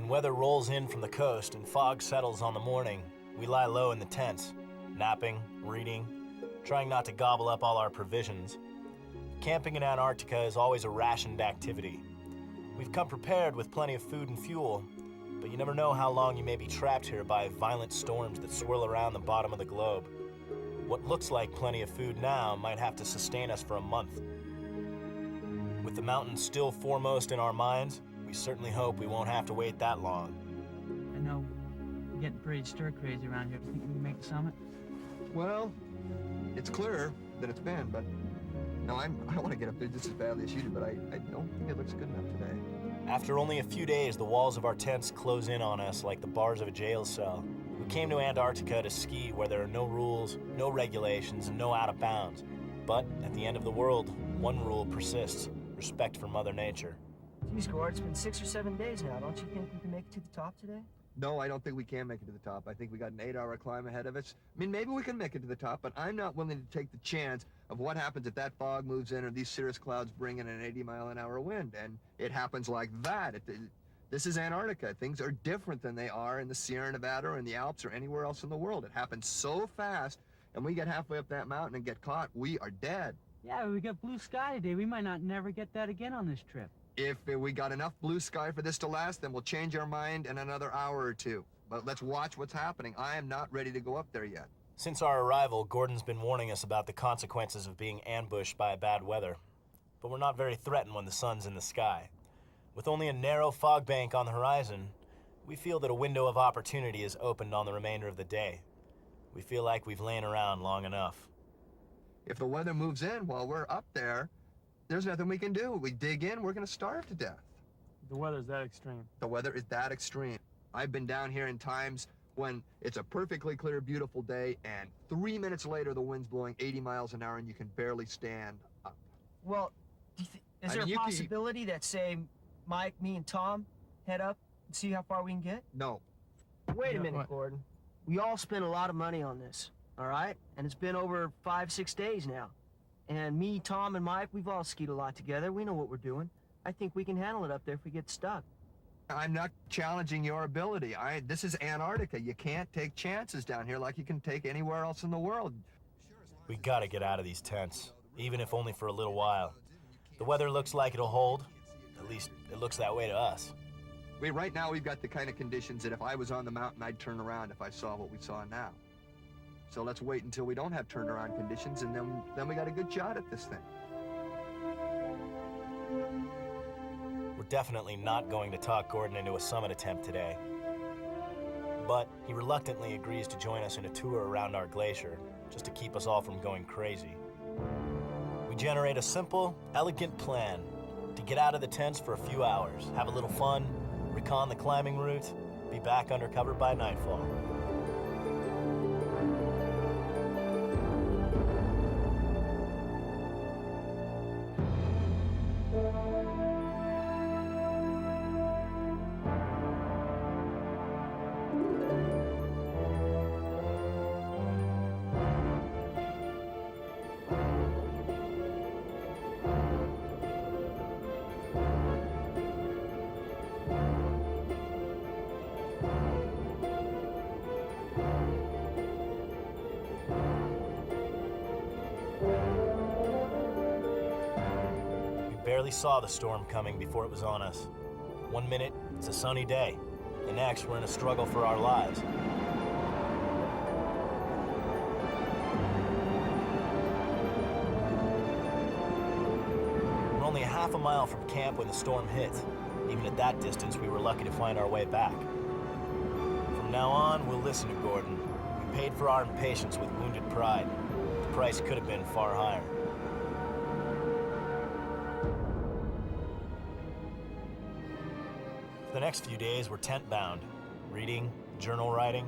weather rolls in from the coast and fog settles on the morning, we lie low in the tents, napping, reading, trying not to gobble up all our provisions. Camping in Antarctica is always a rationed activity. We've come prepared with plenty of food and fuel, but you never know how long you may be trapped here by violent storms that swirl around the bottom of the globe. What looks like plenty of food now might have to sustain us for a month. With the mountains still foremost in our minds, we certainly hope we won't have to wait that long. I know we're getting pretty stir-crazy around here. Do you think we can make the summit? Well, it's clearer than it's been, but no, I don't want to get up there just as badly as you do, but I don't think it looks good enough today. After only a few days, the walls of our tents close in on us like the bars of a jail cell. We came to Antarctica to ski where there are no rules, no regulations, and no out of bounds. But at the end of the world, one rule persists: respect for Mother Nature. Geez, Gord, it's been 6 or 7 days now. Don't you think we can make it to the top today? No, I don't think we can make it to the top. I think we got an 8-hour climb ahead of us. I mean, maybe we can make it to the top, but I'm not willing to take the chance of what happens if that fog moves in or these cirrus clouds bring in an 80-mile-an-hour wind, and it happens like that. This is Antarctica. Things are different than they are in the Sierra Nevada or in the Alps or anywhere else in the world. It happens so fast, and we get halfway up that mountain and get caught, we are dead. Yeah, we got blue sky today. We might not never get that again on this trip. If we got enough blue sky for this to last, then we'll change our mind in another hour or two. But let's watch what's happening. I am not ready to go up there yet. Since our arrival, Gordon's been warning us about the consequences of being ambushed by bad weather. But we're not very threatened when the sun's in the sky. With only a narrow fog bank on the horizon, we feel that a window of opportunity is opened on the remainder of the day. We feel like we've lain around long enough. If the weather moves in while we're up there, there's nothing we can do. We dig in, we're going to starve to death. The weather's that extreme. The weather is that extreme. I've been down here in times when it's a perfectly clear, beautiful day, and 3 minutes later the wind's blowing 80 miles an hour and you can barely stand up. Well, is there a possibility that, say, Mike, me, and Tom head up and see how far we can get? No. Wait a minute, What? Gordon. We all spent a lot of money on this, all right? And it's been over 5-6 days now. And me, Tom, and Mike, we've all skied a lot together. We know what we're doing. I think we can handle it up there if we get stuck. I'm not challenging your ability. This is Antarctica. You can't take chances down here like you can take anywhere else in the world. We gotta get out of these tents, even if only for a little while. The weather looks like it'll hold. At least, it looks that way to us. Right now we've got the kind of conditions that if I was on the mountain, I'd turn around if I saw what we saw now. So let's wait until we don't have turnaround conditions, and then we got a good shot at this thing. We're definitely not going to talk Gordon into a summit attempt today. But he reluctantly agrees to join us in a tour around our glacier, just to keep us all from going crazy. We generate a simple, elegant plan to get out of the tents for a few hours, have a little fun, recon the climbing route, be back under cover by nightfall. Barely saw the storm coming before it was on us. 1 minute, it's a sunny day. The next, we're in a struggle for our lives. We're only a half a mile from camp when the storm hit. Even at that distance, we were lucky to find our way back. From now on, we'll listen to Gordon. We paid for our impatience with wounded pride. The price could have been far higher. For the next few days, we're tent-bound, reading, journal writing,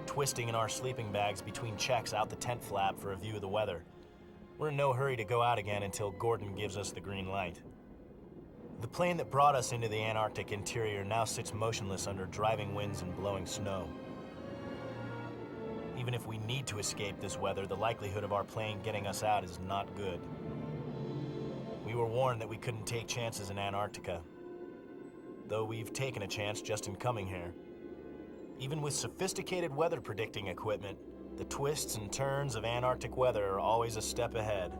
twisting in our sleeping bags between checks out the tent flap for a view of the weather. We're in no hurry to go out again until Gordon gives us the green light. The plane that brought us into the Antarctic interior now sits motionless under driving winds and blowing snow. Even if we need to escape this weather, the likelihood of our plane getting us out is not good. We were warned that we couldn't take chances in Antarctica. though we've taken a chance just in coming here. Even with sophisticated weather predicting equipment, the twists and turns of Antarctic weather are always a step ahead.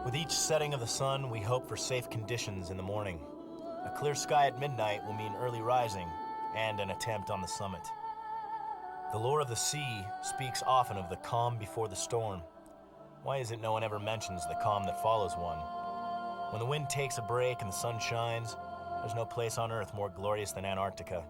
With each setting of the sun, we hope for safe conditions in the morning. A clear sky at midnight will mean early rising and an attempt on the summit. The lore of the sea speaks often of the calm before the storm. Why is it no one ever mentions the calm that follows one? When the wind takes a break and the sun shines, there's no place on Earth more glorious than Antarctica.